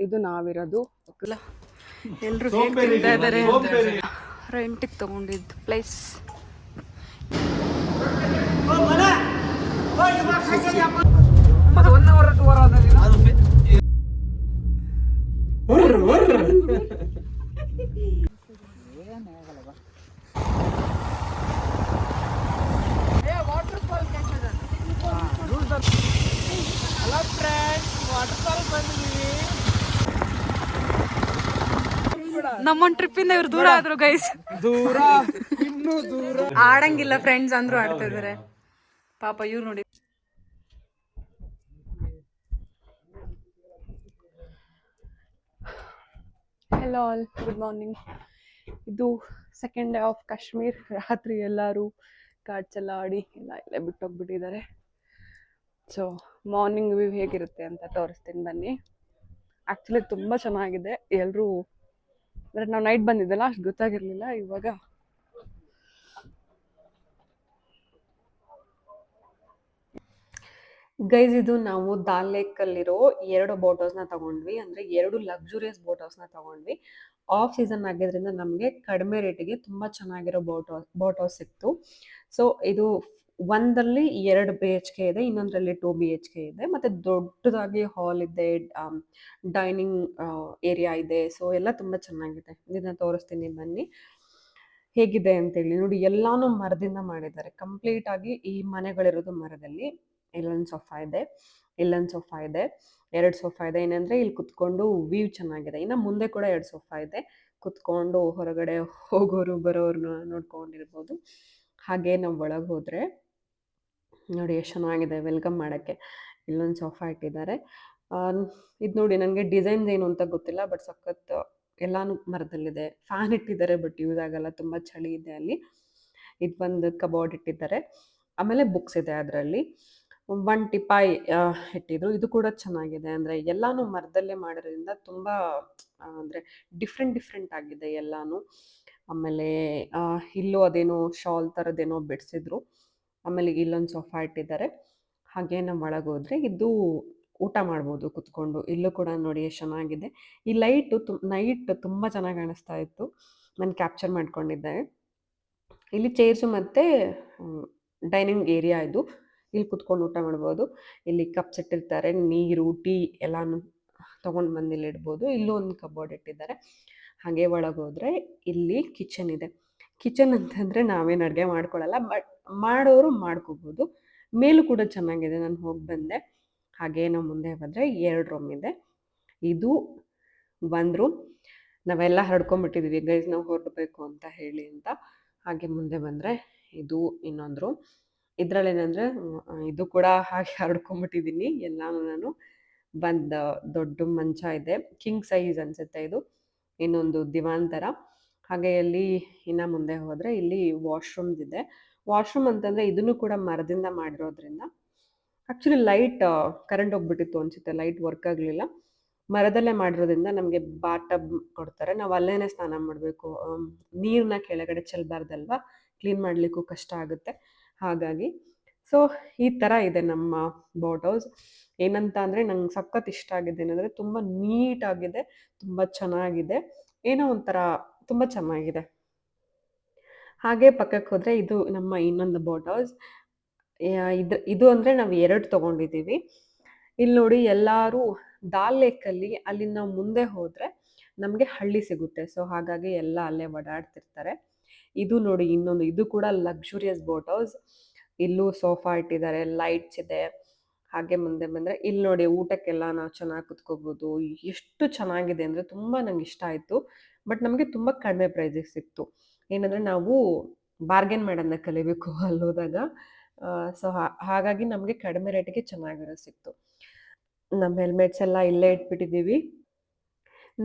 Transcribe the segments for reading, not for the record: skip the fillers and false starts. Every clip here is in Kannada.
ಇದು ನಾವಿರೋದು ಎಲ್ರು ರೆಂಟಿಗೆ ತಗೊಂಡಿದ್ದು ಪ್ಲೇಸ್. ನಮ್ಮೊಂದ್ ಟ್ರಿಪ್ಪಿಂದ ಇವ್ರು ದೂರ ಆದ್ರು ಗೈಸ್. ದೂರ ಇನ್ನೂ ದೂರ ಆಡಂಗಿಲ್ಲ ಫ್ರೆಂಡ್ಸ್ ಅಂದ್ರು ಆಡ್ತಾ ಇದಾರೆ ಪಾಪ ಇವ್ರು ನೋಡಿ. Hello all, good morning. ಇದು ಸೆಕೆಂಡ್ ಡೇ ಆಫ್ ಕಾಶ್ಮೀರ್. ರಾತ್ರಿ ಎಲ್ಲರೂ ಕಾರ್ಡ್ಸ್ ಎಲ್ಲ ಆಡಿ ಎಲ್ಲ ಇಲ್ಲೇ ಬಿಟ್ಟೋಗ್ಬಿಟ್ಟಿದ್ದಾರೆ. ಸೊ ಮಾರ್ನಿಂಗ್ ವ್ಯೂ ಹೇಗಿರುತ್ತೆ ಅಂತ ತೋರಿಸ್ತೀನಿ ಬನ್ನಿ. ಆ್ಯಕ್ಚುಲಿ ತುಂಬ ಚೆನ್ನಾಗಿದೆ. ಎಲ್ಲರೂ ಅಂದರೆ ನಾವು ನೈಟ್ ಬಂದಿದ್ದಲ್ಲ ಅಷ್ಟು ಗೊತ್ತಾಗಿರಲಿಲ್ಲ. ಇವಾಗ ಗೈಸ್ ಇದು ನಾವು ದಾಲ್ ಲೇಕಲ್ಲಿರೋ 2 ಬೋಟ್ ಹೌಸ್ನ ತಗೊಂಡ್ವಿ. ಅಂದರೆ 2 ಲಕ್ಸುರಿಯಸ್ ಬೋಟ್ ಹೌಸ್ನ ತಗೊಂಡ್ವಿ. ಆಫ್ ಸೀಸನ್ ಆಗಿದ್ರಿಂದ ನಮಗೆ ಕಡಿಮೆ ರೇಟಿಗೆ ತುಂಬ ಚೆನ್ನಾಗಿರೋ ಬೋಟ್ ಹೌಸ್ ಸಿಕ್ತು. ಸೊ ಇದು ಒಂದರಲ್ಲಿ 2 BHK ಇದೆ, ಇನ್ನೊಂದರಲ್ಲಿ 2 BHK ಇದೆ. ಮತ್ತು ದೊಡ್ಡದಾಗಿ ಹಾಲ್ ಇದೆ, ಡೈನಿಂಗ್ ಏರಿಯಾ ಇದೆ. ಸೊ ಎಲ್ಲ ತುಂಬ ಚೆನ್ನಾಗಿದೆ. ಇದನ್ನ ತೋರಿಸ್ತೀನಿ ಬನ್ನಿ ಹೇಗಿದೆ ಅಂತೇಳಿ. ನೋಡಿ ಎಲ್ಲಾನು ಮರದಿಂದ ಮಾಡಿದ್ದಾರೆ ಕಂಪ್ಲೀಟ್ ಆಗಿ. ಈ ಮನೆಗಳಿರೋದು ಮರದಲ್ಲಿ. ಇಲ್ಲೊಂದು ಸೋಫಾ ಇದೆ, ಇಲ್ಲೊಂದು ಸೋಫಾ ಇದೆ, 2 ಸೋಫಾ ಇದೆ. ಏನಂದರೆ ಇಲ್ಲಿ ಕುತ್ಕೊಂಡು ವ್ಯೂ ಚೆನ್ನಾಗಿದೆ. ಇನ್ನು ಮುಂದೆ ಕೂಡ 2 ಸೋಫಾ ಇದೆ, ಕುತ್ಕೊಂಡು ಹೊರಗಡೆ ಹೋಗೋರು ಬರೋರ್ನ ನೋಡ್ಕೊಂಡಿರ್ಬೋದು. ಹಾಗೆ ನಾವು ಒಳಗೆ ಹೋದರೆ ನೋಡಿ ಎಷ್ಟು ಚೆನ್ನಾಗಿದೆ ವೆಲ್ಕಮ್ ಮಾಡೋಕ್ಕೆ. ಇಲ್ಲೊಂದು ಸೋಫಾ ಇಟ್ಟಿದ್ದಾರೆ. ಇದು ನೋಡಿ ನನಗೆ ಡಿಸೈನ್ಸ್ ಏನು ಅಂತ ಗೊತ್ತಿಲ್ಲ, ಬಟ್ ಸಖತ್ ಎಲ್ಲಾನು ಮರದಲ್ಲಿದೆ. ಫ್ಯಾನ್ ಇಟ್ಟಿದ್ದಾರೆ ಬಟ್ ಯೂಸ್ ಆಗಲ್ಲ, ತುಂಬ ಚಳಿ ಇದೆ ಅಲ್ಲಿ. ಇದು ಒಂದು ಕಬೋರ್ಡ್ ಇಟ್ಟಿದ್ದಾರೆ. ಆಮೇಲೆ ಬುಕ್ಸ್ ಇದೆ ಅದರಲ್ಲಿ. 1 ಟಿಪಾಯ್ ಇಟ್ಟಿದ್ರು. ಇದು ಕೂಡ ಚೆನ್ನಾಗಿದೆ. ಅಂದರೆ ಎಲ್ಲಾನು ಮರದಲ್ಲೇ ಮಾಡೋದ್ರಿಂದ ತುಂಬ ಅಂದರೆ ಡಿಫ್ರೆಂಟ್ ಆಗಿದೆ ಎಲ್ಲಾನು. ಆಮೇಲೆ ಇಲ್ಲೂ ಅದೇನೋ ಶಾಲ್ ಥರದ್ದೇನೋ ಬಿಡಿಸಿದ್ರು. ಆಮೇಲೆ ಇಲ್ಲೊಂದು ಸೋಫಾ ಇಟ್ಟಿದ್ದಾರೆ. ಹಾಗೆ ನಾವು ಒಳಗೆ ಹೋದರೆ ಇದು ಊಟ ಮಾಡ್ಬೋದು ಕುತ್ಕೊಂಡು. ಇಲ್ಲೂ ಕೂಡ ನೋಡಿ ಎಷ್ಟು ಚೆನ್ನಾಗಿದೆ. ಈ ಲೈಟು ನೈಟ್ ತುಂಬ ಚೆನ್ನಾಗಿ ಕಾಣಿಸ್ತಾ ಇತ್ತು, ನಾನು ಕ್ಯಾಪ್ಚರ್ ಮಾಡ್ಕೊಂಡಿದ್ದೆ. ಇಲ್ಲಿ ಚೇರ್ಸು ಮತ್ತು ಡೈನಿಂಗ್ ಏರಿಯಾ ಇದು. ಇಲ್ಲಿ ಕುತ್ಕೊಂಡು ಊಟ ಮಾಡ್ಬೋದು. ಇಲ್ಲಿ ಕಪ್ಸ್ ಇಟ್ಟಿರ್ತಾರೆ, ನೀರು ಟೀ ಎಲ್ಲಾನು ತೊಗೊಂಡು ಬಂದು ಇಲ್ಲಿ ಇಡ್ಬೋದು. ಇಲ್ಲೂ ಒಂದು ಕಬೋರ್ಡ್ ಇಟ್ಟಿದ್ದಾರೆ. ಹಾಗೆ ಒಳಗೆ ಹೋದರೆ ಇಲ್ಲಿ ಕಿಚನ್ ಇದೆ. ಕಿಚನ್ ಅಂತಂದರೆ ನಾವೇನು ಅಡುಗೆ ಮಾಡ್ಕೊಳ್ಳಲ್ಲ, ಬಟ್ ಮಾಡೋರು ಮಾಡ್ಕೋಬೋದು. ಮೇಲೂ ಕೂಡ ಚೆನ್ನಾಗಿದೆ, ನಾನು ಹೋಗಿ ಬಂದೆ. ಹಾಗೆ ನಾವು ಮುಂದೆ ಬಂದರೆ 2 ರೂಮ್ ಇದೆ. ಇದು 1 ರೂಮ್. ನಾವೆಲ್ಲ ಹರಡ್ಕೊಂಡ್ಬಿಟ್ಟಿದ್ವಿ ಗೈಸ್, ನಾವು ಹೊರಡಬೇಕು ಅಂತ ಹೇಳಿ ಅಂತ. ಹಾಗೆ ಮುಂದೆ ಬಂದರೆ ಇದು ಇನ್ನೊಂದು ರೂಮ್. ಇದರಲ್ಲೇನೆಂದರೆ ಇದು ಕೂಡ ಹಾಗೆ ಹರಡ್ಕೊಂಡ್ಬಿಟ್ಟಿದ್ದೀನಿ ಎಲ್ಲಾನು ನಾನು. ಬಂದು ದೊಡ್ಡ ಮಂಚ ಇದೆ, ಕಿಂಗ್ ಸೈಜ್ ಅನಿಸುತ್ತೆ ಇದು. ಇನ್ನೊಂದು ದಿವಾನ್ ಥರ. ಹಾಗೆ ಅಲ್ಲಿ ಇನ್ನು ಮುಂದೆ ಹೋದರೆ ಇಲ್ಲಿ ವಾಶ್ರೂಮ್ಸ್ ಇದೆ. ವಾಶ್ರೂಮ್ ಅಂತಂದರೆ ಇದನ್ನು ಕೂಡ ಮರದಿಂದ ಮಾಡಿರೋದ್ರಿಂದ ಆ್ಯಕ್ಚುಲಿ ಲೈಟ್ ಕರೆಂಟ್ ಹೋಗ್ಬಿಟ್ಟಿತ್ತು ಅನಿಸುತ್ತೆ, ಲೈಟ್ ವರ್ಕ್ ಆಗಲಿಲ್ಲ. ಮರದಲ್ಲೇ ಮಾಡಿರೋದ್ರಿಂದ ನಮಗೆ ಬಾತ್ ಟಬ್ ಕೊಡ್ತಾರೆ, ನಾವು ಅಲ್ಲೇ ಸ್ನಾನ ಮಾಡಬೇಕು. ನೀರನ್ನ ಕೆಳಗಡೆ ಚೆಲ್ಲಬಾರ್ದಲ್ವ, ಕ್ಲೀನ್ ಮಾಡಲಿಕ್ಕೂ ಕಷ್ಟ ಆಗುತ್ತೆ. ಹಾಗಾಗಿ ಸೊ ಈ ಥರ ಇದೆ ನಮ್ಮ ಬೋಟ್ ಹೌಸ್. ಏನಂತ ಅಂದರೆ ನಂಗೆ ಸಖತ್ ಇಷ್ಟ ಆಗಿದೆ ಏನಂದರೆ ತುಂಬ ನೀಟಾಗಿದೆ, ತುಂಬ ಚೆನ್ನಾಗಿದೆ, ಏನೋ ಒಂಥರ ತುಂಬ ಚೆನ್ನಾಗಿದೆ. ಹಾಗೆ ಪಕ್ಕಕ್ಕೆ ಹೋದರೆ ಇದು ನಮ್ಮ ಇನ್ನೊಂದು ಬೋಟ್ ಹೌಸ್. ಇದು ಅಂದರೆ ನಾವು 2 ತೊಗೊಂಡಿದ್ದೀವಿ. ಇಲ್ಲಿ ನೋಡಿ ಎಲ್ಲರೂ ದಾಲ್ ಲೇಕಲ್ಲಿ ಅಲ್ಲಿ ನಾವು ಮುಂದೆ ಹೋದರೆ ನಮಗೆ ಹಳ್ಳಿ ಸಿಗುತ್ತೆ. ಸೊ ಹಾಗಾಗಿ ಎಲ್ಲ ಅಲ್ಲೇ ಓಡಾಡ್ತಿರ್ತಾರೆ. ಇದು ನೋಡಿ ಇನ್ನೊಂದು, ಇದು ಕೂಡ ಲಕ್ಸುರಿಯಸ್ ಬೋಟ್ ಹೌಸ್. ಇಲ್ಲೂ ಸೋಫಾ ಇಟ್ಟಿದ್ದಾರೆ, ಲೈಟ್ಸ್ ಇದೆ. ಹಾಗೆ ಮುಂದೆ ಬಂದರೆ ಇಲ್ಲಿ ನೋಡಿ ಊಟಕ್ಕೆಲ್ಲ ನಾವು ಚೆನ್ನಾಗಿ ಕುತ್ಕೋಬೋದು. ಎಷ್ಟು ಚೆನ್ನಾಗಿದೆ ಅಂದರೆ ತುಂಬ ನಂಗೆ ಇಷ್ಟ ಆಯಿತು. ಬಟ್ ನಮಗೆ ತುಂಬ ಕಡಿಮೆ ಪ್ರೈಸಿಗೆ ಸಿಕ್ತು. ಏನಂದರೆ ನಾವು ಬಾರ್ಗೇನ್ ಮಾಡೋದನ್ನ ಕಲಿಬೇಕು ಅಲ್ಲಿ ಹೋದಾಗ. ಸೊ ಹಾಗಾಗಿ ನಮಗೆ ಕಡಿಮೆ ರೇಟಿಗೆ ಚೆನ್ನಾಗಿರೋದು ಸಿಕ್ತು. ನಮ್ಮ ಹೆಲ್ಮೆಟ್ಸ್ ಎಲ್ಲ ಇಲ್ಲೇ ಇಟ್ಬಿಟ್ಟಿದ್ದೀವಿ.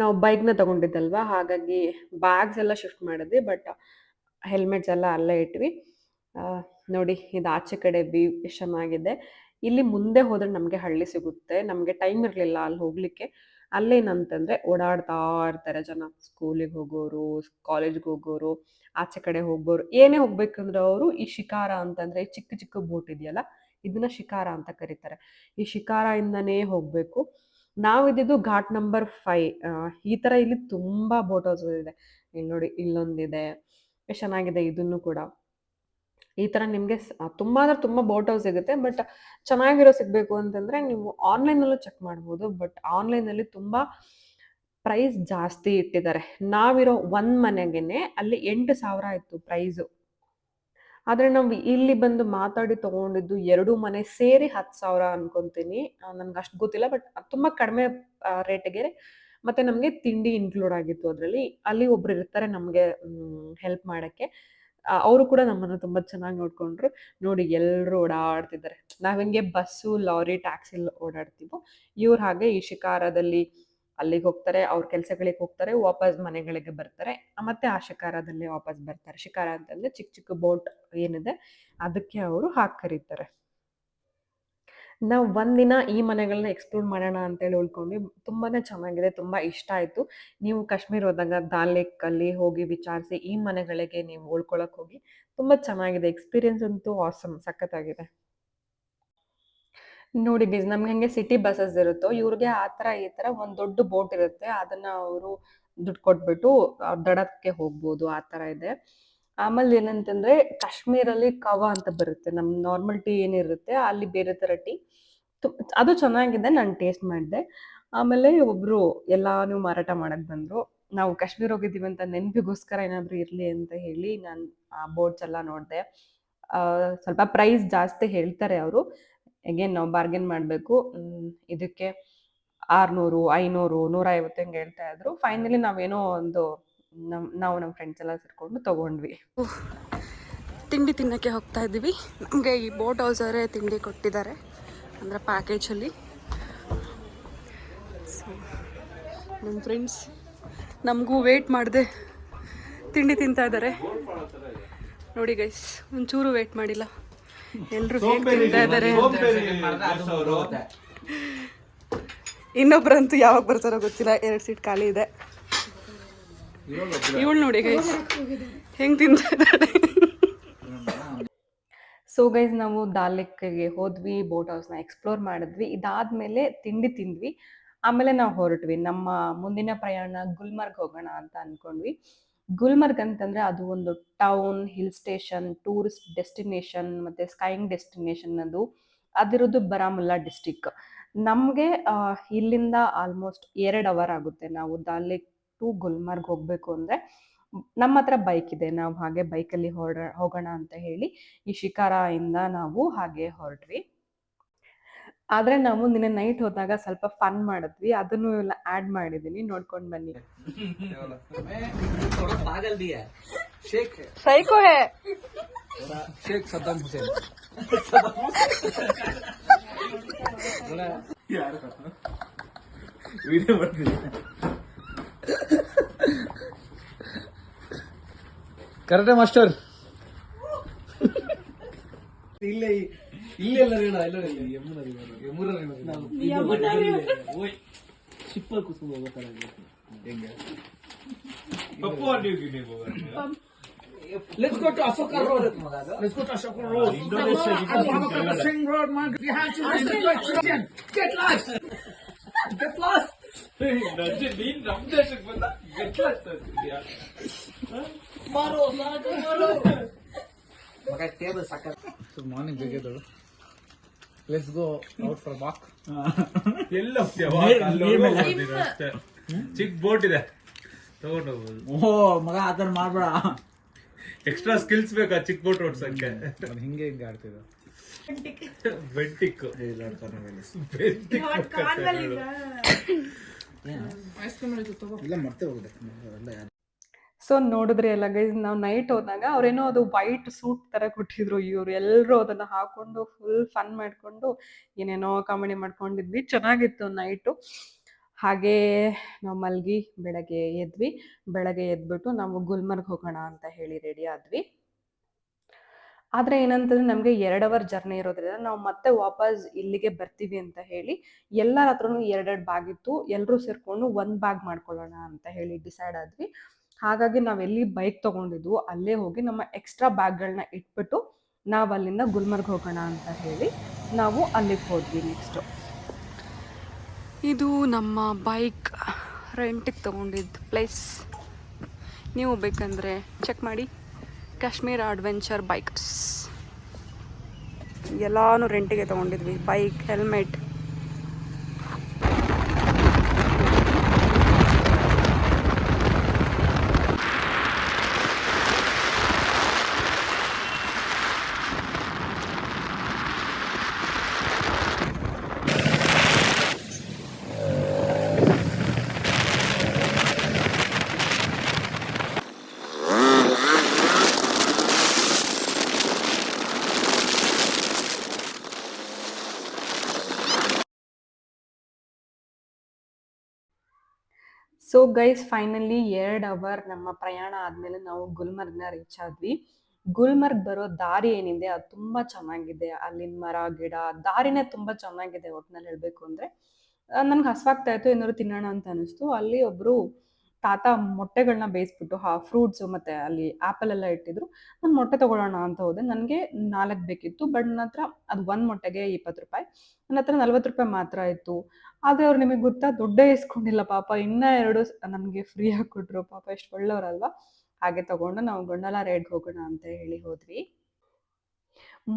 ನಾವು ಬೈಕ್ನ ತೊಗೊಂಡಿದ್ದಲ್ವ, ಹಾಗಾಗಿ ಬ್ಯಾಗ್ಸ್ ಎಲ್ಲ ಶಿಫ್ಟ್ ಮಾಡಿದ್ವಿ, ಬಟ್ ಹೆಲ್ಮೆಟ್ಸ್ ಎಲ್ಲ ಅಲ್ಲೇ ಇಟ್ವಿ. ನೋಡಿ ಇದು ಆಚೆ ಕಡೆ ವ್ಯೂ ಎಷ್ಟು ಚೆನ್ನಾಗಿದೆ. ಇಲ್ಲಿ ಮುಂದೆ ಹೋದರೆ ನಮಗೆ ಹಳ್ಳಿ ಸಿಗುತ್ತೆ. ನಮಗೆ ಟೈಮ್ ಇರಲಿಲ್ಲ ಅಲ್ಲಿ ಹೋಗಲಿಕ್ಕೆ, ಅಲ್ಲೇನಂತಂದ್ರೆ ಓಡಾಡ್ತಾ ಇರ್ತಾರೆ ಜನ. ಸ್ಕೂಲಿಗೆ ಹೋಗೋರು, ಕಾಲೇಜ್‌ಗೆ ಹೋಗೋರು, ಆಚೆ ಕಡೆ ಹೋಗೋರು, ಏನೇ ಹೋಗ್ಬೇಕಂದ್ರೆ ಅವರು ಈ ಶಿಕಾರ ಅಂತಂದ್ರೆ ಈ ಚಿಕ್ಕ ಚಿಕ್ಕ ಬೋಟ್ ಇದೆಯಲ್ಲ, ಇದನ್ನ ಶಿಕಾರ ಅಂತ ಕರೀತಾರೆ. ಈ ಶಿಕಾರ ಇಂದನೇ ಹೋಗ್ಬೇಕು. ನಾವಿದ್ದಿದ್ದು ಘಾಟ್ ನಂಬರ್ 5. ಈ ತರ ಇಲ್ಲಿ ತುಂಬಾ ಬೋಟ್ ಹೌಸ್ ಇದೆ. ಇಲ್ಲಿ ನೋಡಿ, ಇಲ್ಲೊಂದಿದೆ. ಎಷ್ಟ್ ಚೆನ್ನಾಗಿದೆ ಇದನ್ನು ಕೂಡ. ಈ ತರ ನಿಮ್ಗೆ ತುಂಬಾ ಅಂದ್ರೆ ತುಂಬಾ ಬೋಟ್ ಹೌಸ್ ಸಿಗುತ್ತೆ. ಬಟ್ ಚೆನ್ನಾಗಿರೋ ಸಿಗ್ಬೇಕು ಅಂತಂದ್ರೆ ನೀವು ಆನ್‌ಲೈನಲ್ಲೂ ಚೆಕ್ ಮಾಡ್ಬೋದು. ಬಟ್ ಆನ್‌ಲೈನಲ್ಲಿ ತುಂಬಾ ಪ್ರೈಸ್ ಜಾಸ್ತಿ ಇಟ್ಟಿದ್ದಾರೆ. ನಾವಿರೋ ಒಂದ್ ಮನೆಗೆನೆ ಅಲ್ಲಿ 8,000 ಇತ್ತು ಪ್ರೈಸು. ಆದ್ರೆ ನಾವು ಇಲ್ಲಿ ಬಂದು ಮಾತಾಡಿ ತಗೊಂಡಿದ್ದು 2 ಮನೆ ಸೇರಿ 10,000 ಅನ್ಕೊಂತೀನಿ. ನನ್ಗಷ್ಟ್ ಗೊತ್ತಿಲ್ಲ. ಬಟ್ ತುಂಬಾ ಕಡಿಮೆ ರೇಟ್‌ಗೆ ಮತ್ತೆ ನಮ್ಗೆ ತಿಂಡಿ ಇನ್ಕ್ಲೂಡ್ ಆಗಿತ್ತು ಅದ್ರಲ್ಲಿ. ಅಲ್ಲಿ ಒಬ್ರು ಇರ್ತಾರೆ ನಮ್ಗೆ ಹೆಲ್ಪ್ ಮಾಡಕ್ಕೆ. ಅವರು ಕೂಡ ನಮ್ಮನ್ನ ತುಂಬಾ ಚೆನ್ನಾಗಿ ನೋಡ್ಕೊಂಡ್ರು. ನೋಡಿ ಎಲ್ರು ಓಡಾಡ್ತಿದ್ದಾರೆ. ನಾವ್ ಹೆಂಗೆ ಬಸ್ಸು, ಲಾರಿ, ಟ್ಯಾಕ್ಸಿಲ್ ಓಡಾಡ್ತೀವೋ, ಇವ್ರು ಹಾಗೆ ಈ ಶಿಕಾರದಲ್ಲಿ ಅಲ್ಲಿಗೆ ಹೋಗ್ತಾರೆ, ಅವ್ರ ಕೆಲ್ಸಗಳಿಗೆ ಹೋಗ್ತಾರೆ, ವಾಪಸ್ ಮನೆಗಳಿಗೆ ಬರ್ತಾರೆ. ಮತ್ತೆ ಆ ಶಿಕಾರದಲ್ಲೇ ವಾಪಸ್ ಬರ್ತಾರೆ. ಶಿಕಾರ ಅಂತಂದ್ರೆ ಚಿಕ್ಕ ಚಿಕ್ಕ ಬೋಟ್ ಏನಿದೆ ಅದಕ್ಕೆ ಅವರು ಹಾಗೆ ಕರೀತಾರೆ. ನಾವು ಒಂದಿನ ಈ ಮನೆಗಳನ್ನ ಎಕ್ಸ್‌ಪ್ಲೋರ್ ಮಾಡೋಣ ಅಂತೇಳಿ ಉಳ್ಕೊಂಡ್ವಿ. ತುಂಬಾನೇ ಚೆನ್ನಾಗಿದೆ. ತುಂಬಾ ಇಷ್ಟ ಆಯ್ತು. ನೀವು ಕಾಶ್ಮೀರ್ ಹೋದಾಗ ದಾಲ್ ಲೇಕಲ್ಲಿ ಹೋಗಿ ವಿಚಾರಿಸಿ ಈ ಮನೆಗಳಿಗೆ ನೀವು ಉಳ್ಕೊಳಕ್ ಹೋಗಿ. ತುಂಬಾ ಚೆನ್ನಾಗಿದೆ. ಎಕ್ಸ್‌ಪೀರಿಯನ್ಸ್ ಅಂತೂ ಆಸಮ್ ಸಖತ್ತಾಗಿದೆ. ನೋಡಿ ಗೈಸ್, ನಮ್ಗೆ ಹೆಂಗೆ ಸಿಟಿ ಬಸಸ್ ಇರುತ್ತೋ, ಇವ್ರಿಗೆ ಆ ತರ ಈ ತರ ಒಂದ್ ದೊಡ್ಡ ಬೋಟ್ ಇರುತ್ತೆ. ಅದನ್ನ ಅವರು ದುಡ್ಡು ಕೊಟ್ಬಿಟ್ಟು ದಡಕ್ಕೆ ಹೋಗ್ಬೋದು. ಆ ತರ ಇದೆ. ಆಮೇಲೆ ಏನಂತಂದ್ರೆ ಕಾಶ್ಮೀರಲ್ಲಿ ಕವಾ ಅಂತ ಬರುತ್ತೆ. ನಮ್ ನಾರ್ಮಲ್ ಟೀ ಏನಿರುತ್ತೆ ಅಲ್ಲಿ ಬೇರೆ ತರ ಟೀ. ತು ಅದು ಚೆನ್ನಾಗಿದೆ. ನಾನ್ ಟೇಸ್ಟ್ ಮಾಡ್ದೆ. ಆಮೇಲೆ ಒಬ್ರು ಎಲ್ಲಾನು ಮಾರಾಟ ಮಾಡಕ್ ಬಂದ್ರು. ನಾವು ಕಾಶ್ಮೀರ್ ಹೋಗಿದ್ದೀವಿ ಅಂತ ನೆನಪಿಗೋಸ್ಕರ ಏನಾದ್ರು ಇರ್ಲಿ ಅಂತ ಹೇಳಿ ನಾನ್ ಆ ಬೋರ್ಡ್ಸ್ ಎಲ್ಲ ನೋಡ್ದೆ. ಸ್ವಲ್ಪ ಪ್ರೈಸ್ ಜಾಸ್ತಿ ಹೇಳ್ತಾರೆ ಅವರು. ಅಗೇನ್ ನಾವು ಬಾರ್ಗೇನ್ ಮಾಡ್ಬೇಕು. ಇದಕ್ಕೆ 600, 500, 150 ಹಿಂಗ್ ಹೇಳ್ತಾ ಇದ್ರು. ಫೈನಲಿ ನಾವೇನೋ ಒಂದು ನಾವು ನಮ್ಮ ಫ್ರೆಂಡ್ಸ್ ಎಲ್ಲ ಸೇರ್ಕೊಂಡು ತಗೊಂಡ್ವಿ. ತಿಂಡಿ ತಿನ್ನಕ್ಕೆ ಹೋಗ್ತಾ ಇದ್ದೀವಿ. ನಮಗೆ ಈ ಬೋಟ್ ಹೌಸ್ ಅವರೇ ತಿಂಡಿ ಕೊಟ್ಟಿದ್ದಾರೆ, ಅಂದರೆ ಪ್ಯಾಕೇಜಲ್ಲಿ. ಸೊ ನಮ್ಮ ಫ್ರೆಂಡ್ಸ್ ನಮಗೂ ವೇಟ್ ಮಾಡಿದೆ ತಿಂಡಿ ತಿಂತಾ ಇದ್ದಾರೆ. ನೋಡಿ ಗೈಸ್, ಒಂಚೂರು ವೇಟ್ ಮಾಡಿಲ್ಲ. ಎಲ್ಲರೂ ಹೇಗೆ ತಿಂತಾ ಇದ್ದಾರೆ. ಇನ್ನೊಬ್ರಂತೂ ಯಾವಾಗ ಬರ್ತಾರೋ ಗೊತ್ತಿಲ್ಲ. 2 ಸೀಟ್ ಖಾಲಿ ಇದೆ. ಇವಳು ನೋಡಿ ಗೈಸ್ ಹೆಂಗ್ ತಿಂತಾ ಇದ್ದಾರೆ. ಸೊ ಗೈಸ್, ನಾವು ದಾಲ್ ಲೇಕ್‌ಗೆ ಹೋದ್ವಿ, ಬೋಟ್ ಹೌಸ್ನ ಎಕ್ಸ್ಪ್ಲೋರ್ ಮಾಡಿದ್ವಿ. ಇದಾದ್ಮೇಲೆ ತಿಂಡಿ ತಿಂದ್ವಿ. ಆಮೇಲೆ ನಾವು ಹೊರಟ್ವಿ. ನಮ್ಮ ಮುಂದಿನ ಪ್ರಯಾಣ ಗುಲ್ಮರ್ಗ್ ಹೋಗೋಣ ಅಂತ ಅನ್ಕೊಂಡ್ವಿ. ಗುಲ್ಮರ್ಗ್ ಅಂತಂದ್ರೆ ಅದು ಒಂದು town, hill station, tourist destination ಮತ್ತೆ ಸ್ಕೈಯಿಂಗ್ ಡೆಸ್ಟಿನೇಷನ್. ಅದಿರೋದು ಬಾರಾಮುಲ್ಲಾ ಡಿಸ್ಟ್ರಿಕ್ಟ್. ನಮ್ಗೆ ಇಲ್ಲಿಂದ ಆಲ್ಮೋಸ್ಟ್ 2 ಅವರ್ ಆಗುತ್ತೆ. ನಾವು ದಾಲ್ ಲೇಕ್ ಟು ಗುಲ್ಮರ್ಗ್ ಹೋಗ್ಬೇಕು ಅಂದ್ರೆ. ನಮ್ಮ ಹತ್ರ ಬೈಕ್ ಇದೆ. ನಾವು ಹಾಗೆ ಬೈಕಲ್ಲಿ ಹೋಗೋಣ ಅಂತ ಹೇಳಿ ಈ ಶಿಕಾರ ಇಂದ ನಾವು ಹಾಗೆ ಹೊರಟ್ವಿ. ಆದ್ರೆ ನಾವು ನಿನ್ನೆ ನೈಟ್ ಹೋದಾಗ ಸ್ವಲ್ಪ ಫನ್ ಮಾಡಿದ್ವಿ. ಅದನ್ನು ಎಲ್ಲ ಆಡ್ ಮಾಡಿದೀನಿ, ನೋಡ್ಕೊಂಡ್ ಬನ್ನಿ. ಸೈಕೋ ಹೇ ಶೇಖ್ ಸದ್ದಾಂ ಹುಸೇನ್. ವಿಡಿಯೋ ಮಾಡ್ತೀನಿ. ಕರೆಕ್ಟೇ ಮಾಸ್ಟರ್. ಇಲ್ಲೇ ಇಲ್ಲೆಲ್ಲ ಶಿಪ್ಪಲ್ ಕುಸುಮ ಹೆಂಗೆ. Let's go to Ashoka Road. Let's go to Ashoka Road. Indonesia. Sing Road, man. We have to get lost. Get lost. ನೀನ್ ನಮ್ ದೇಶಕ್ಕೆ ಬಂದ get lost. ಮಾರೋ ಸಾಕು ಮಾರೋ. ಮಗ ಟೇಬಲ್ ಸಾಕ. Good morning ಜಗೇದಳು. Let's go out for a walk. ಎಲ್ಲ ಹೋಗ್ತೀಯ ವಾಕ್? ಅಲ್ಲಿ ಅಷ್ಟೇ. ಚಿಕ್ಕ ಬೋಟ್ ಇದೆ, ತಗೊಂಡು ಹೋಗ್ಬೋದು. ಓ ಮಗ ಅದನ್ನ ಮಾಡ್ಬೇಡ. ಎಕ್ಸ್ಟ್ರಾ ಸ್ಕಿಲ್ಸ್ ಬೇಕಾ ಚಿಕ್ಕ ಬೋಟ್ ಓಡ್ಸಕ್ಕೆ? ಹಿಂಗೆ ಹಿಂಗೆ ಆಡ್ತಿದ್ದ ಬೆಂಟಿಕ್ ಸೊ ನೋಡಿದ್ರಿ ಎಲ್ಲ ಗೈಸ್, ನಾವು ನೈಟ್ ಹೋದಾಗ ಅವ್ರೇನೋ ಅದು ವೈಟ್ ಸೂಟ್ ತರ ಕೊಟ್ಟಿದ್ರು. ಇವ್ರು ಎಲ್ಲರೂ ಅದನ್ನ ಹಾಕೊಂಡು ಫುಲ್ ಫನ್ ಮಾಡ್ಕೊಂಡು ಏನೇನೋ ಕಾಮಿಡಿ ಮಾಡ್ಕೊಂಡಿದ್ವಿ. ಚೆನ್ನಾಗಿತ್ತು ನೈಟು. ಹಾಗೇ ನಾವು ಮಲ್ಗಿ ಬೆಳಗ್ಗೆ ಎದ್ವಿ. ಬೆಳಗ್ಗೆ ಎದ್ಬಿಟ್ಟು ನಾವು ಗುಲ್ಮರ್ಗ್ ಹೋಗೋಣ ಅಂತ ಹೇಳಿ ರೆಡಿ ಆದ್ವಿ. ಆದರೆ ಏನಂತಂದರೆ ನಮಗೆ 2 ಅವರ್ ಜರ್ನಿ ಇರೋದ್ರಿಂದ ನಾವು ಮತ್ತೆ ವಾಪಸ್ ಇಲ್ಲಿಗೆ ಬರ್ತೀವಿ ಅಂತ ಹೇಳಿ ಎಲ್ಲರ ಹತ್ರನೂ 2 ಬ್ಯಾಗ್ ಇತ್ತು. ಎಲ್ಲರೂ ಸೇರಿಕೊಂಡು 1 ಬ್ಯಾಗ್ ಮಾಡ್ಕೊಳ್ಳೋಣ ಅಂತ ಹೇಳಿ ಡಿಸೈಡ್ ಆದ್ವಿ. ಹಾಗಾಗಿ ನಾವೆಲ್ಲಿ ಬೈಕ್ ತೊಗೊಂಡಿದ್ವು ಅಲ್ಲೇ ಹೋಗಿ ನಮ್ಮ ಎಕ್ಸ್ಟ್ರಾ ಬ್ಯಾಗ್ಗಳನ್ನ ಇಟ್ಬಿಟ್ಟು ನಾವು ಅಲ್ಲಿಂದ ಗುಲ್ಮರ್ಗ್ ಹೋಗೋಣ ಅಂತ ಹೇಳಿ ನಾವು ಅಲ್ಲಿಗೆ ಹೋದ್ವಿ ನೆಕ್ಸ್ಟು. ಇದು ನಮ್ಮ ಬೈಕ್ ರೆಂಟಿಗೆ ತೊಗೊಂಡಿದ್ದು ಪ್ಲೇಸ್. ನೀವು ಬೇಕಂದರೆ ಚೆಕ್ ಮಾಡಿ. ಕಾಶ್ಮೀರ್ ಅಡ್ವೆಂಚರ್ ಬೈಕರ್ಸ್ ಎಲ್ಲಾನು ರೆಂಟಿಗೆ ತೊಗೊಂಡಿದ್ವಿ. Bike, helmet. So guys, finally 2 hour ನಮ್ಮ ಪ್ರಯಾಣ ಆದಮೇಲೆ ನಾವು ಗುಲ್ಮರ್ಗ್ನ ರೀಚ್ ಆದ್ವಿ. ಗುಲ್ಮರ್ಗ್ ಬರೋ ದಾರಿ ಏನಿದೆ ಅದು ತುಂಬ ಚೆನ್ನಾಗಿದೆ. ಅಲ್ಲಿನ ಮರ ಗಿಡ ದಾರಿನೇ ತುಂಬ ಚೆನ್ನಾಗಿದೆ. ಒಟ್ನಲ್ಲಿ ಹೇಳಬೇಕು ಅಂದರೆ ನನಗೆ ಹಸ್ವಾಗ್ತಾ ಇತ್ತು, ಏನಾದ್ರು ತಿನ್ನೋಣ ಅಂತ ಅನಿಸ್ತು. ಅಲ್ಲಿ ಒಬ್ಬರು ತಾತ ಮೊಟ್ಟೆಗಳನ್ನ ಬೇಯಿಸ್ಬಿಟ್ಟು ಫ್ರೂಟ್ಸು ಮತ್ತು ಅಲ್ಲಿ ಆ್ಯಪಲ್ ಎಲ್ಲ ಇಟ್ಟಿದ್ರು. ನಾನು ಮೊಟ್ಟೆ ತೊಗೊಳ್ಳೋಣ ಅಂತ ಹೋದೆ. ನನಗೆ 4 ಬೇಕಿತ್ತು. ಬಟ್ ನನ್ನ ಹತ್ರ ಅದು 1 ಮೊಟ್ಟೆಗೆ 20 ರೂಪಾಯಿ. ನನ್ನ ಹತ್ರ 40 ರೂಪಾಯಿ ಮಾತ್ರ ಇತ್ತು. ಆದರೆ ಅವ್ರು ನಿಮಗೆ ಗೊತ್ತಾ ದುಡ್ಡೇ ಇಸ್ಕೊಂಡಿಲ್ಲ ಪಾಪ. ಇನ್ನೂ 2 ನಮಗೆ ಫ್ರೀಯಾಗಿ ಕೊಟ್ಟರು. ಪಾಪ ಎಷ್ಟು ಒಳ್ಳೆಯವರಲ್ವಾ. ಹಾಗೆ ತಗೊಂಡು ನಾವು ಗೊಂಡಲ ರೈಡ್ಗೆ ಹೋಗೋಣ ಅಂತ ಹೇಳಿ ಹೋದ್ವಿ.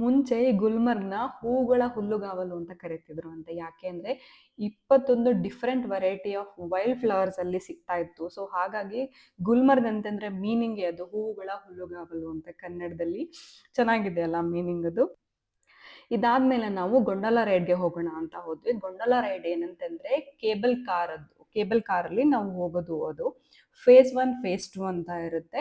ಮುಂಚೆ ಈ ಗುಲ್ಮರ್ಗ್ನ ಹೂಗಳ ಹುಲ್ಲುಗಾವಲು ಅಂತ ಕರೀತಿದ್ರು ಅಂತ. ಯಾಕೆ ಅಂದರೆ 21 different variety of wild flowers ಅಲ್ಲಿ ಸಿಗ್ತಾ ಇತ್ತು. ಸೊ ಹಾಗಾಗಿ ಗುಲ್ಮರ್ಗ್ ಅಂತಂದ್ರೆ ಮೀನಿಂಗೇ ಅದು, ಹೂಗಳ ಹುಲ್ಲುಗಾವಲು ಅಂತ ಕನ್ನಡದಲ್ಲಿ. ಚೆನ್ನಾಗಿದೆ ಅಲ್ಲ ಮೀನಿಂಗ್ ಅದು. ಇದಾದ್ಮೇಲೆ ನಾವು ಗೊಂಡಲ ರೈಡ್ಗೆ ಹೋಗೋಣ ಅಂತ ಹೋದ್ವಿ. ಗೊಂಡಲ ರೈಡ್ ಏನಂತಂದ್ರೆ ಕೇಬಲ್ ಕಾರಲ್ಲಿ ನಾವು ಹೋಗೋದು. ಅದು ಫೇಸ್ 1 ಫೇಸ್ 2 ಅಂತ ಇರುತ್ತೆ.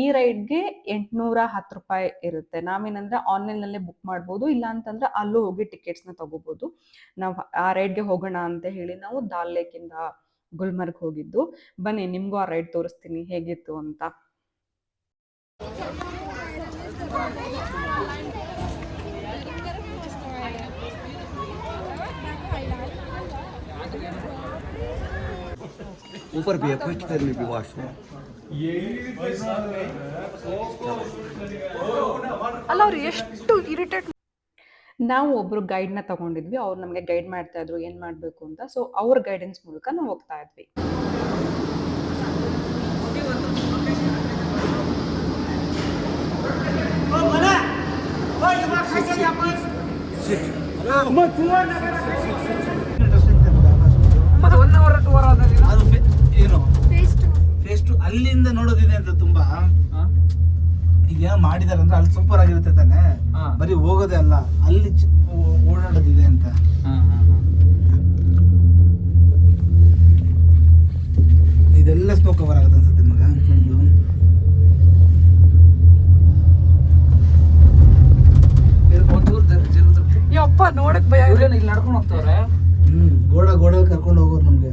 ಈ ರೈಡ್ಗೆ 810 ರೂಪಾಯಿ ಇರುತ್ತೆ. ನಾವೇನಂದ್ರೆ ಆನ್ಲೈನಲ್ಲೇ ಬುಕ್ ಮಾಡ್ಬೋದು, ಇಲ್ಲ ಅಂತಂದ್ರೆ ಅಲ್ಲೂ ಹೋಗಿ ಟಿಕೆಟ್ಸ್ನ ತಗೋಬೋದು. ನಾವು ಆ ರೈಡ್ಗೆ ಹೋಗೋಣ ಅಂತ ಹೇಳಿ ನಾವು ದಾಲ್ ಲೇಕಿಂದ ಗುಲ್ಮರ್ಗ್ ಹೋಗಿದ್ದು. ಬನ್ನಿ ನಿಮಗೂ ಆ ರೈಡ್ ತೋರಿಸ್ತೀನಿ ಹೇಗಿತ್ತು ಅಂತ. ऊपर भी है, कुछ देर में भी वॉश हो. ಅಲ್ಲ ಅವ್ರು ಎಷ್ಟು ಇರಿಟೇಟ್. ನಾವು ಒಬ್ರು ಗೈಡ್ನ ತಗೊಂಡಿದ್ವಿ. ಅವ್ರು ನಮಗೆ ಗೈಡ್ ಮಾಡ್ತಾ ಇದ್ರು ಏನು ಮಾಡಬೇಕು ಅಂತ. ಸೊ ಅವ್ರ ಗೈಡೆನ್ಸ್ ಮೂಲಕ ನಾವು ಹೋಗ್ತಾ ಇದ್ವಿ. ಏನು ಫೇಸ್ಟ್ ಅಲ್ಲಿಂದ ನೋಡೋದಿದೆ ಅಂತ ತುಂಬಾ ಈಗೇನೋ ಮಾಡಿದಾರೆ ಅಂದ್ರೆ ಅಲ್ಲಿ ಸೂಪರ್ ಆಗಿರುತ್ತೆ ತಾನೆ. ಬರೀ ಹೋಗೋದೇ ಅಲ್ಲ, ಅಲ್ಲಿ ಓಡಾಡೋದಿದೆ ಅಂತ. ಇದೆಲ್ಲ ಸ್ನೋ ಕವರ್ ಆಗುತ್ತೆ ಅನ್ಸುತ್ತೆ ಮಗ. ಯಪ್ಪ ನೋಡಕ್ ಭಯ. ಇಲ್ಲಿ ನಡ್ಕೊಂಡು ಹೋಗ್ತವ್ರೆ. ಗೋಡ ಕರ್ಕೊಂಡು ಹೋಗೋರು ನಮ್ಗೆ.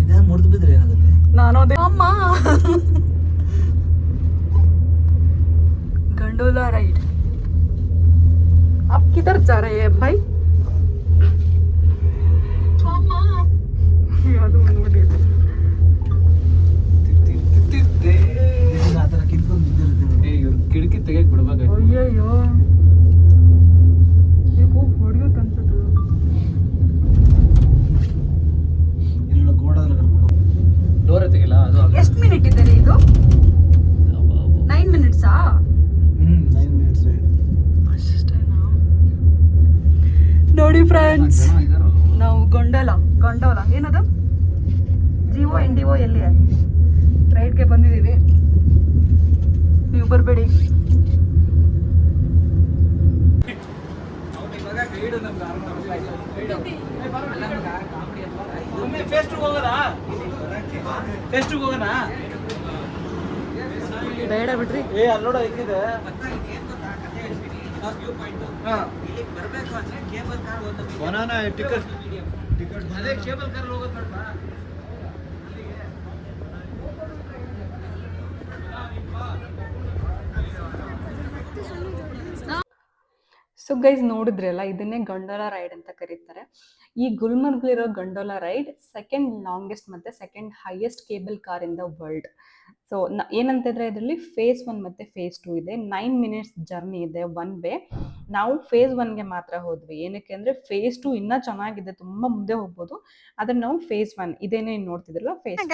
ಇದೇ ಮುರಿದು ಬಿದ್ರೆ ಏನಾಗುತ್ತೆ? ನಾನು ಅಮ್ಮ गंडोला राइड आप किधर जा रहे हैं भाई? ಕಿಟಕಿ ತೆಗೆಕ್ ಬಿಡ್ಬೇಕು. ಅಯ್ಯಯ್ಯೋ ಹೊಡಿಯೋದು ಅನ್ಸುತ್ತೆ. ಇಲ್ಲ ಗೋಡಾದ್ರೆ ಡೋರ್ ತೆಗಿಲ್ಲ. ಅದು ಎಷ್ಟು ಮಿನಿಟ್ ಇದೆ ಇದು? 9 ಮಿನಿಟ್ಸಾ? 9 ಮಿನಿಟ್ಸ್ ಅಷ್ಟೇನಾ? ನೋಡಿ ಫ್ರೆಂಡ್ಸ್, ನಾವು ಗೊಂಡೋಲ ಏನದು ಜಿಒ NDO ಎಲ್ಲಿ ರೈಡ್ಗೆ ಬಂದಿದ್ದೀವಿ. ನೀವು ಬರಬೇಡಿ. ಬೇಡ ಬಿಡ್ರಿ. ಅಲ್ಲೋಡ ಇಕ್ಕಿದೆ. ಟಿಕೆಟ್ ಅದೇ ಕೇಬಲ್ ಕಾರ್ ಹೋಗೋದು. ಸೊ ಗೈಸ್ ನೋಡಿದ್ರಲ್ಲ, ಇದನ್ನೇ ಗಂಡೋಲಾ ರೈಡ್ ಅಂತ ಕರೀತಾರೆ. ಈ ಗುಲ್ಮರ್ಗ್ಲಿರೋ ಗಂಡೋಲಾ ರೈಡ್ ಸೆಕೆಂಡ್ ಲಾಂಗೆಸ್ಟ್ ಮತ್ತೆ second highest cable car in the world. So ಏನಂತಂದ್ರೆ ಇದರಲ್ಲಿ ಫೇಸ್ 1 ಮತ್ತೆ ಫೇಸ್ 2 ಇದೆ. 9 ಮಿನಿಟ್ಸ್ ಜರ್ನಿ ಇದೆ ಒನ್ ವೇ. ನಾವು ಫೇಸ್ 1ಗೆ ಮಾತ್ರ ಹೋದ್ವಿ. ಏನಕ್ಕೆ ಅಂದ್ರೆ ಫೇಸ್ 2 ಇನ್ನೂ ಚೆನ್ನಾಗಿದೆ, ತುಂಬಾ ಮುಂದೆ ಹೋಗ್ಬೋದು. ಆದ್ರೆ ನಾವು ಫೇಸ್ 1 ಇದೇನೇ ನೋಡ್ತಿದ್ರಲ್ಲ ಫೇಸ್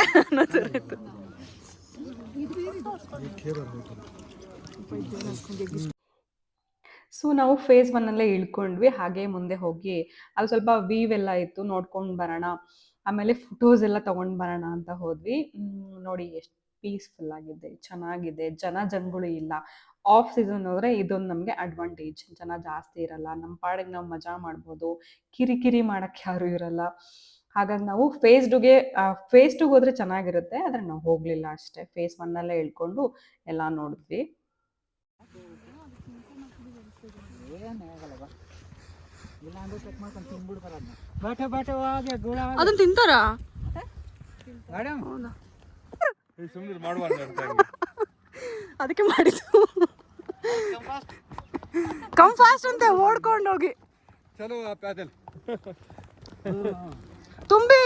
ಸೊ ನಾವು ಫೇಸ್ 1 ಅಲ್ಲೇ ಇಳ್ಕೊಂಡ್ವಿ. ಹಾಗೆ ಮುಂದೆ ಹೋಗಿ ಅಲ್ಲಿ ಸ್ವಲ್ಪ ವೀವ್ ಎಲ್ಲ ಇತ್ತು, ನೋಡ್ಕೊಂಡು ಬರೋಣ, ಆಮೇಲೆ ಫೋಟೋಸ್ ಎಲ್ಲ ತಗೊಂಡ್ ಬರೋಣ ಅಂತ ಹೋದ್ವಿ. ನೋಡಿ ಎಷ್ಟು ಪೀಸ್ಫುಲ್ ಆಗಿದೆ, ಚೆನ್ನಾಗಿದೆ, ಜನಗಳು ಇಲ್ಲ. ಆಫ್ ಸೀಸನ್ ಹೋದ್ರೆ ಇದೊಂದು ನಮಗೆ ಅಡ್ವಾಂಟೇಜ್. ಜನ ಜಾಸ್ತಿ ಇರಲ್ಲ, ನಮ್ಮ ಪಾಡಿಗೆ ನಾವು ಮಜಾ ಮಾಡ್ಬೋದು, ಕಿರಿಕಿರಿ ಮಾಡಕ್ಕೆ ಯಾರು ಇರಲ್ಲ. ಹಾಗಾಗಿ ನಾವು ಫೇಸ್ 2 ಹೋದ್ರೆ ಚೆನ್ನಾಗಿರುತ್ತೆ. ಆದ್ರೆ ನಾವು ಹೋಗ್ಲಿಲ್ಲ ಅಷ್ಟೇ. ಫೇಸ್ 1 ಅಲ್ಲೇ ಇಳ್ಕೊಂಡು ಎಲ್ಲ ನೋಡಿದ್ವಿ. ಅದನ್ನ ತಿಂತಾರ ಅದಕ್ಕೆ ಮಾಡಿದ್ದು. ಕಮ್ ಫಾಸ್ಟ್ ಅಂತ ಓಡ್ಕೊಂಡು ಹೋಗಿ ತುಂಬಿ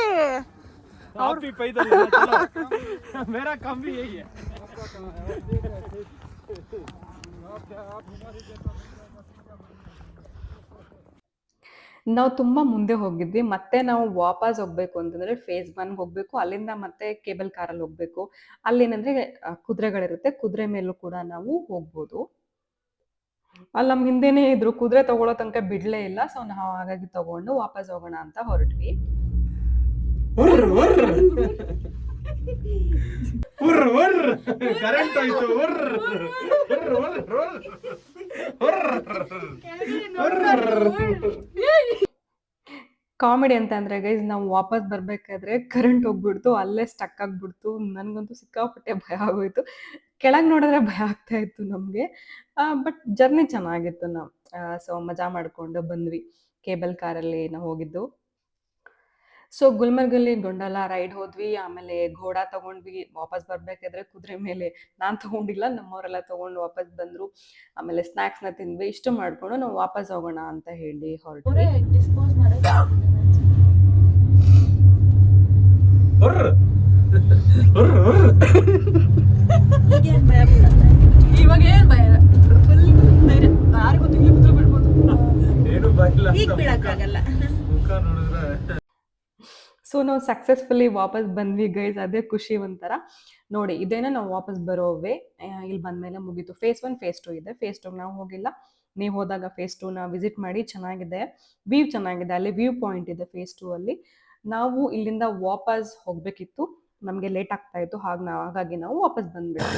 ನಾವು ತುಂಬಾ ಮುಂದೆ ಹೋಗಿದ್ವಿ. ಮತ್ತೆ ನಾವು ವಾಪಸ್ ಹೋಗ್ಬೇಕು ಅಂತಂದ್ರೆ ಫೇಸ್ 1 ಹೋಗ್ಬೇಕು. ಅಲ್ಲಿಂದ ಮತ್ತೆ ಕೇಬಲ್ ಕಾರಲ್ಲಿ ಹೋಗ್ಬೇಕು. ಅಲ್ಲೇನಂದ್ರೆ ಕುದುರೆಗಳಿರುತ್ತೆ, ಕುದುರೆ ಮೇಲೂ ಕೂಡ ನಾವು ಹೋಗ್ಬೋದು. ಅಲ್ಲಿ ನಮ್ಮ ಹಿಂದೆನೇ ಇದ್ರು, ಕುದುರೆ ತಗೊಳ್ಳೋ ತನಕ ಬಿಡ್ಲೇ ಇಲ್ಲ. ಸೊ ನಾವು ಹಾಗಾಗಿ ತಗೊಂಡು ವಾಪಸ್ ಹೋಗೋಣ ಅಂತ ಹೊರಟ್ವಿ. ಕರೆಂಟ್ ಹೋಯ್ತು. ಕಾಮಿಡಿ ಅಂತ ಅಂದ್ರೆ ಗೈಸ್, ನಾವು ವಾಪಸ್ ಬರ್ಬೇಕಾದ್ರೆ ಕರೆಂಟ್ ಹೋಗ್ಬಿಡ್ತು, ಅಲ್ಲೇ ಸ್ಟಕ್ ಆಗ್ಬಿಡ್ತು. ನನ್ಗಂತೂ ಸಿಕ್ಕಾಪಟ್ಟೆ ಭಯ ಆಗೋಯ್ತು. ಕೆಳಗ್ ನೋಡಿದ್ರೆ ಭಯ ಆಗ್ತಾ ಇತ್ತು ನಮ್ಗೆ. ಬಟ್ ಜರ್ನಿ ಚೆನ್ನಾಗಿತ್ತು. ನಾವು ಸೊ ಮಜಾ ಮಾಡ್ಕೊಂಡು ಬಂದ್ವಿ ಕೇಬಲ್ ಕಾರಲ್ಲಿ ನಾವು ಹೋಗಿದ್ದು. ಸೊ ಗುಲ್ಮರ್ಗಲ್ಲಿ ಗೊಂಡೋಲಾ ರೈಡ್ ಹೋದ್ವಿ. ಆಮೇಲೆ ಘೋಡಾ ತಗೊಂಡ್ವಿ. ವಾಪಸ್ ಬರ್ಬೇಕಾದ್ರೆ ಕುದುರೆ ಮೇಲೆ ನಾನ್ ತಗೊಂಡಿಲ್ಲ, ನಮ್ಮವರೆಲ್ಲ ತಗೊಂಡು ವಾಪಸ್ ಬಂದ್ರು. ಆಮೇಲೆ ಸ್ನಾಕ್ಸ್ನ ತಿಂದ್ವಿ. ಇಷ್ಟು ಮಾಡ್ಕೊಂಡು ನಾವು ವಾಪಸ್ ಹೋಗೋಣ ಅಂತ ಹೇಳಿ ಹೊರಟ್ವಿ. ಇವಾಗ ಏನ್ ಭಯ, ಫುಲ್ ಧೈರ್ಯ. ಯಾರಿಗೂ ತಿಂಗ್ಳಿ ಬಿದ್ರು ಬಿಡ್ಬೋದು. ಈಗ ಬೀಳಕ್ಕಾಗಲ್ಲ. ಸೊ ನಾವು ಸಕ್ಸಸ್ಫುಲಿ ವಾಪಸ್ ಬಂದ್ವಿ ಗೈಸ್. ಅದೇ ಖುಷಿ ಒಂಥರ. ನೋಡಿ ಇದೇನ ನಾವು ವಾಪಸ್ ಬರೋ ವೇ. ಇಲ್ಲಿ ಬಂದ್ಮೇಲೆ ಮುಗೀತು. ಫೇಸ್ 1 ಫೇಸ್ 2 ಇದೆ. ಫೇಸ್ 2 ನಾವು ಹೋಗಿಲ್ಲ. ನೀವು ಹೋದಾಗ ಫೇಸ್ 2ನ ವಿಸಿಟ್ ಮಾಡಿ, ಚೆನ್ನಾಗಿದೆ, ವ್ಯೂ ಚೆನ್ನಾಗಿದೆ. ಅಲ್ಲಿ ವ್ಯೂ ಪಾಯಿಂಟ್ ಇದೆ ಫೇಸ್ 2 ಅಲ್ಲಿ. ನಾವು ಇಲ್ಲಿಂದ ವಾಪಸ್ ಹೋಗ್ಬೇಕಿತ್ತು, ನಮಗೆ ಲೇಟ್ ಆಗ್ತಾ ಇತ್ತು. ಹಾಗಾಗಿ ನಾವು ವಾಪಸ್ ಬಂದ್ಬಿಟ್ಟು.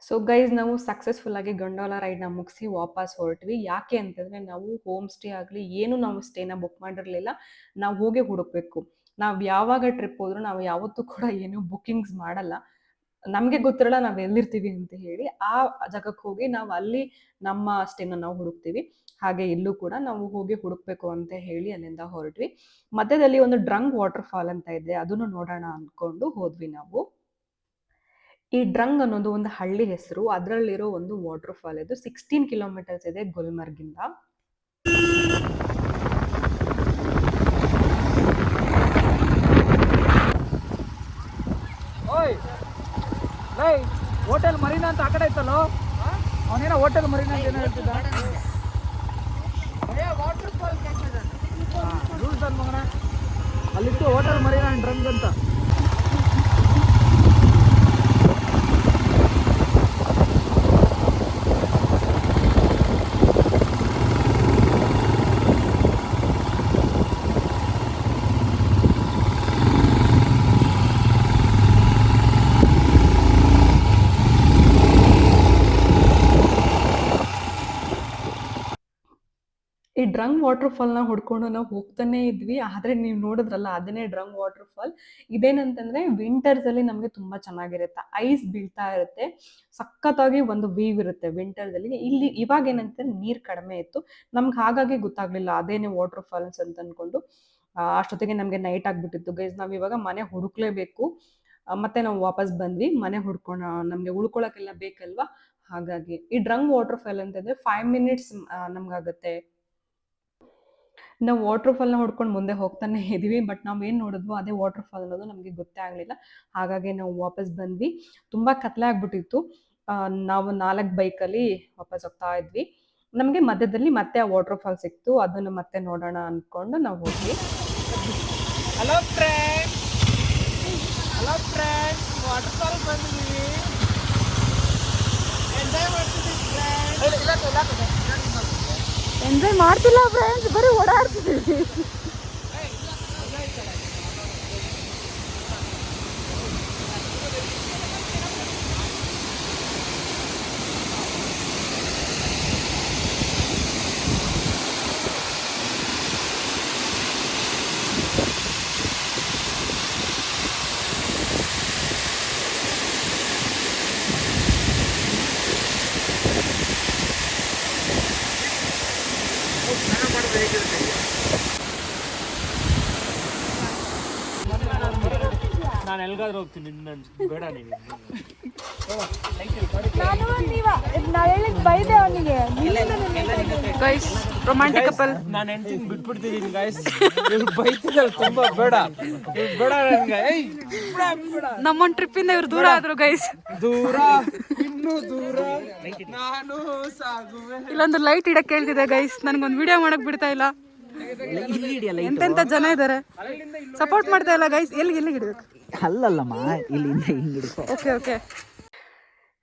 ಸೊ ಗೈಸ್ ನಾವು ಸಕ್ಸಸ್ಫುಲ್ ಆಗಿ ಗೊಂಡೋಲಾ ರೈಡ್ನ ಮುಗಿಸಿ ವಾಪಸ್ ಹೊರಟ್ವಿ. ಯಾಕೆ ಅಂತಂದ್ರೆ ನಾವು ಹೋಮ್ ಸ್ಟೇ ಆಗಲಿ ಏನು ನಾವು ಸ್ಟೇನ ಬುಕ್ ಮಾಡಿರಲಿಲ್ಲ. ನಾವು ಹೋಗಿ ಹುಡುಕ್ಬೇಕು. ನಾವು ಯಾವಾಗ ಟ್ರಿಪ್ ಹೋದ್ರು ನಾವು ಯಾವತ್ತೂ ಕೂಡ ಏನು ಬುಕ್ಕಿಂಗ್ಸ್ ಮಾಡಲ್ಲ. ನಮಗೆ ಗೊತ್ತಿರಲ್ಲ ನಾವು ಎಲ್ಲಿರ್ತೀವಿ ಅಂತ ಹೇಳಿ. ಆ ಜಾಗಕ್ಕೆ ಹೋಗಿ ನಾವು ಅಲ್ಲಿ ನಮ್ಮ ಸ್ಟೇನ ನಾವು ಹುಡುಕ್ತೀವಿ. ಹಾಗೆ ಇಲ್ಲೂ ಕೂಡ ನಾವು ಹೋಗಿ ಹುಡುಕ್ಬೇಕು ಅಂತ ಹೇಳಿ ಅಲ್ಲಿಂದ ಹೊರಟ್ವಿ. ಮಧ್ಯದಲ್ಲಿ ಒಂದು ಡ್ರಂಗ್ ವಾಟರ್ ಫಾಲ್ ಅಂತ ಇದೆ, ಅದನ್ನು ನೋಡೋಣ ಅಂದ್ಕೊಂಡು ಹೋದ್ವಿ ನಾವು. ಈ ಡ್ರಂಗ್ ಅನ್ನೋದು ಒಂದು ಹಳ್ಳಿ ಹೆಸರು. ಅದರಲ್ಲಿರೋ ಒಂದು ವಾಟರ್ ಫಾಲ್. ಇದು 16 ಕಿಲೋಮೀಟರ್ಸ್ ಇದೆ ಗುಲ್ಮರ್ಗಿಂದ. ಹೋಟೆಲ್ ಮರೀನಾ ಅಂತ ಆ ಕಡೆ ಇತ್ತಲ್ಲೋ, ಅವನೇನೋ ಹೋಟೆಲ್ ಮರೀನಾ ಅಂತ ಏನೋ ಹೇಳ್ತಿದ್ದ. ರೂಲ್ಸ್ ಅನ್ ಮಗನ, ಅಲ್ಲಿತ್ತು ಹೋಟೆಲ್ ಮರೀನಾ ಡ್ರಂಗ್ ಅಂತ. ಈ ಡ್ರಂಗ್ ವಾಟರ್ ಫಾಲ್‌ನ ಹುಡ್ಕೊಂಡು ನಾವು ಹೋಗ್ತಾನೆ ಇದ್ವಿ. ಆದ್ರೆ ನೀವು ನೋಡಿದ್ರಲ್ಲ ಅದನ್ನೇ ಡ್ರಂಗ್ ವಾಟರ್ ಫಾಲ್. ಇದೇನಂತಂದ್ರೆ ವಿಂಟರ್ಸಲ್ಲಿ ನಮ್ಗೆ ತುಂಬಾ ಚೆನ್ನಾಗಿರುತ್ತೆ. ಐಸ್ ಬೀಳ್ತಾ ಇರುತ್ತೆ. ಸಖತ್ತಾಗಿ ಒಂದು ವ್ಯೂ ಇರುತ್ತೆ ವಿಂಟರ್ಸಲ್ಲಿ. ಇಲ್ಲಿ ಇವಾಗೇನಂತೆ ನೀರ್ ಕಡಿಮೆ ಇತ್ತು. ನಮ್ಗೆ ಹಾಗಾಗಿ ಗೊತ್ತಾಗ್ಲಿಲ್ಲ ಅದೇನೇ ವಾಟರ್ ಫಾಲ್ಸ್ ಅಂತ ಅನ್ಕೊಂಡು. ಅಷ್ಟೊತ್ತಿಗೆ ನಮ್ಗೆ ನೈಟ್ ಆಗ್ಬಿಟ್ಟಿತ್ತು. ಗೈಸ್ ನಾವಿವಾಗ ಮನೆ ಹುಡುಕ್ಲೇಬೇಕು. ಮತ್ತೆ ನಾವು ವಾಪಸ್ ಬಂದ್ವಿ. ಮನೆ ಹುಡ್ಕೋಣ ನಮ್ಗೆ ಉಳ್ಕೊಳಕ್ಕೆಲ್ಲ ಬೇಕಲ್ವಾ? ಹಾಗಾಗಿ. ಈ ಡ್ರಂಗ್ ವಾಟರ್ ಫಾಲ್ ಅಂತಂದ್ರೆ 5 ಮಿನಿಟ್ಸ್ ನಮ್ಗಾಗತ್ತೆ. ನಾವು ವಾಟರ್ ಫಾಲ್‌ನ ಹುಡ್ಕೊಂಡು ಮುಂದೆ ಹೋಗ್ತಾನೆ ಇದೀವಿ. ಬಟ್ ನಾವೇನ್ ನೋಡಿದ್ವೋ ಅದೇ ವಾಟರ್ ಫಾಲ್ ಅನ್ನೋದು ನಮ್ಗೆ ಗೊತ್ತೇ ಆಗ್ಲಿಲ್ಲ. ಹಾಗಾಗಿ ನಾವು ವಾಪಸ್ ಬಂದ್ವಿ. ತುಂಬಾ ಕತ್ಲೆ ಆಗ್ಬಿಟ್ಟಿತ್ತು. ನಾವು 4 ಬೈಕಲ್ಲಿ ವಾಪಸ್ ಹೋಗ್ತಾ ಇದ್ವಿ. ನಮ್ಗೆ ಮಧ್ಯದಲ್ಲಿ ಮತ್ತೆ ಆ ವಾಟರ್ ಫಾಲ್ ಸಿಕ್ತು. ಅದನ್ನ ಮತ್ತೆ ನೋಡೋಣ ಅನ್ಕೊಂಡು ನಾವು ಹೋದ್ವಿ. Hello friends, hello friends, water fall ಬಂದಿದ್ದೀವಿ. ಎಂಜಾಯ್ ಮಾಡ್ತಿದ್ದೀವಿ ಫ್ರೆಂಡ್ಸ್. ಎಂಜಾಯ್ ಮಾಡ್ತಿಲ್ಲ ಫ್ರೆಂಡ್ಸ್, ಬರೀ ಓಡಾಡ್ತಿದ್ದೀವಿ. ನಾನು ಎಲ್ಗಾದ್ರೂ ಹೋಗ್ತೀನಿ, ಬೇಡ ನೀನು. Guys romantic couple. ನಾನು ಹೆಂಡ್ತಿನ ಬಿಟ್ಬಿಡ್ತಿದ್ದೀನಿ ಗೈಸ್. ಇವ್ರು ಬೈತಿದ್ದಲ್ಲ ತುಂಬಾ, ಬೇಡ ಇವ್ರು ಬೇಡ ನನ್ಗೆ. ನಮ್ಮೊಂದ್ ಟ್ರಿಪ್ ಇಂದ ಇವ್ರು ದೂರ ಆದ್ರು ಗೈಸ್. ದೂರ, ಇನ್ನೂ ದೂರ ನಾನು ಸಾಗುವೆ. ಇಲ್ಲೊಂದು ಲೈಟ್ ಇಡಕ್ ಕೇಳ್ತಿದೆ ಗೈಸ್. ನನ್ಗೊಂದು ವಿಡಿಯೋ ಮಾಡಕ್ ಬಿಡ್ತಾ ಇಲ್ಲ. ಎಂತೆಂತ ಜನ ಇದಾರೆ, ಸಪೋರ್ಟ್ ಮಾಡ್ತಾ ಇಲ್ಲ ಗೈಸ್. ಎಲ್ಲಿಗೆ ಇಡ್ಬೇಕು? ಅಲ್ಲಲ್ಲಮ್ಮ, ಇಲ್ಲಿಂದ ಹಿಂಗೆ ಹಿಡ್ಕೊ. Okay okay.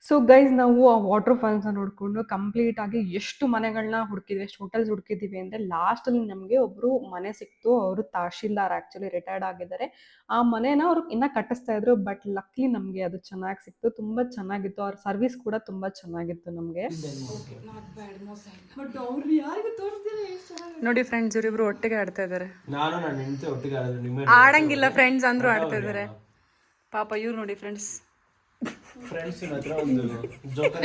ಸೊ ಗೈಸ್ ನಾವು ಆ ವಾಟರ್ ಫಾಲ್ಸ್‌ನ ನೋಡ್ಕೊಂಡು ಕಂಪ್ಲೀಟ್ ಆಗಿ ಎಷ್ಟು ಮನೆಗಳನ್ನ ಹುಡುಕಿದ್ವಿ, ಎಷ್ಟು ಹೋಟೆಲ್ಸ್ ಹುಡುಕಿದ್ವಿ ಅಂದ್ರೆ ಲಾಸ್ಟಲ್ಲಿ ನಮಗೆ ಒಬ್ರು ಮನೆ ಸಿಕ್ತು. ಅವರು ತಹಶೀಲ್ದಾರ್, ಆಕ್ಚುಲಿ ರಿಟೈರ್ಡ್ ಆಗಿದ್ದಾರೆ. ಆ ಮನೆನ ಅವ್ರು ಇನ್ನ ಕಟ್ಟಿಸ್ತಾ ಇದ್ರು. ಬಟ್ ಲಕ್ಲಿ ನಮಗೆ ಅದು ಚೆನ್ನಾಗಿ ಸಿಕ್ತು. ತುಂಬಾ ಚೆನ್ನಾಗಿತ್ತು. ಅವ್ರ ಸರ್ವಿಸ್ ಕೂಡ ತುಂಬಾ ಚೆನ್ನಾಗಿತ್ತು ನಮಗೆ. ನೋಡಿ ಫ್ರೆಂಡ್ಸ್, ಇವರಿಬ್ರು ಒಟ್ಟಿಗೆ ಆಡ್ತಾ ಇದಾರೆ. ನಾನು ನನ್ನ ಹೆಂಡತಿ ಒಟ್ಟಿಗೆ ಆಡಂಗಿಲ್ಲ ಫ್ರೆಂಡ್ಸ್ ಅಂದ್ರೂ ಆಡ್ತಾ ಇದಾರೆ. ಪಾಪ ಇವ್ರು ನೋಡಿ ಫ್ರೆಂಡ್ಸ್. ಫ್ರೆಂಡ್ಸ್ ಹತ್ರ ಒಂದು ಜೋಕರ್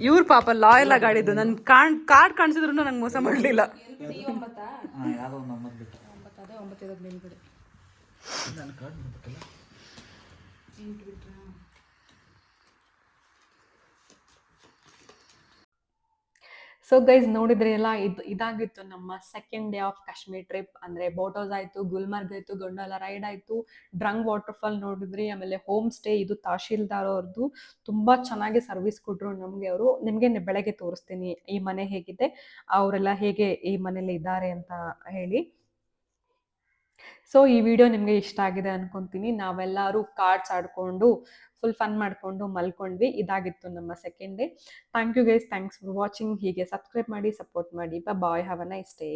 ಇವ್ರು ಪಾಪ ಲಾಯಲ್ ಆಗಿ ಆಡಿದ್ದು. ನನ್ ಕಾರ್ಡ್ ಕಾಣಿಸಿದ್ರು ನಂಗೆ ಮೋಸ ಮಾಡ್ಲಿಲ್ಲ. ಸೊ ಗೈಸ್ ನೋಡಿದ್ರಿ ಎಲ್ಲ, ಇದಾಗಿತ್ತು ನಮ್ಮ second day of Kashmir trip. ಅಂದ್ರೆ ಬೋಟ್ ಹೌಸ್ ಆಯ್ತು, ಗುಲ್ಮರ್ಗ್ ಆಯ್ತು, ಗೊಂಡೋಲ ರೈಡ್ ಆಯ್ತು, ಡ್ರಂಗ್ ವಾಟರ್ ಫಾಲ್ ನೋಡಿದ್ರಿ. ಆಮೇಲೆ ಹೋಮ್ ಸ್ಟೇ, ಇದು ತಹಶೀಲ್ದಾರ್ ಅವ್ರದ್ದು. ತುಂಬಾ ಚೆನ್ನಾಗಿ ಸರ್ವಿಸ್ ಕೊಟ್ರು ನಮ್ಗೆ ಅವರು. ನಿಮ್ಗೆ ಬೆಳಗ್ಗೆ ತೋರಿಸ್ತೀನಿ ಈ ಮನೆ ಹೇಗಿದೆ, ಅವರೆಲ್ಲ ಹೇಗೆ ಈ ಮನೇಲಿ ಇದ್ದಾರೆ ಅಂತ ಹೇಳಿ. ಸೊ ಈ ವಿಡಿಯೋ ನಿಮ್ಗೆ ಇಷ್ಟ ಆಗಿದೆ ಅನ್ಕೊಂತೀನಿ. ನಾವೆಲ್ಲರೂ ಕಾರ್ಡ್ಸ್ ಆಡ್ಕೊಂಡು ಫುಲ್ ಫನ್ ಮಾಡ್ಕೊಂಡು ಮಲ್ಕೊಂಡ್ವಿ. ಇದಾಗಿತ್ತು ನಮ್ಮ second day. Thank you guys, thanks for watching. ಹೀಗೆ ಸಬ್ಸ್ಕ್ರೈಬ್ ಮಾಡಿ, ಸಪೋರ್ಟ್ ಮಾಡಿ. Bye, have a nice day.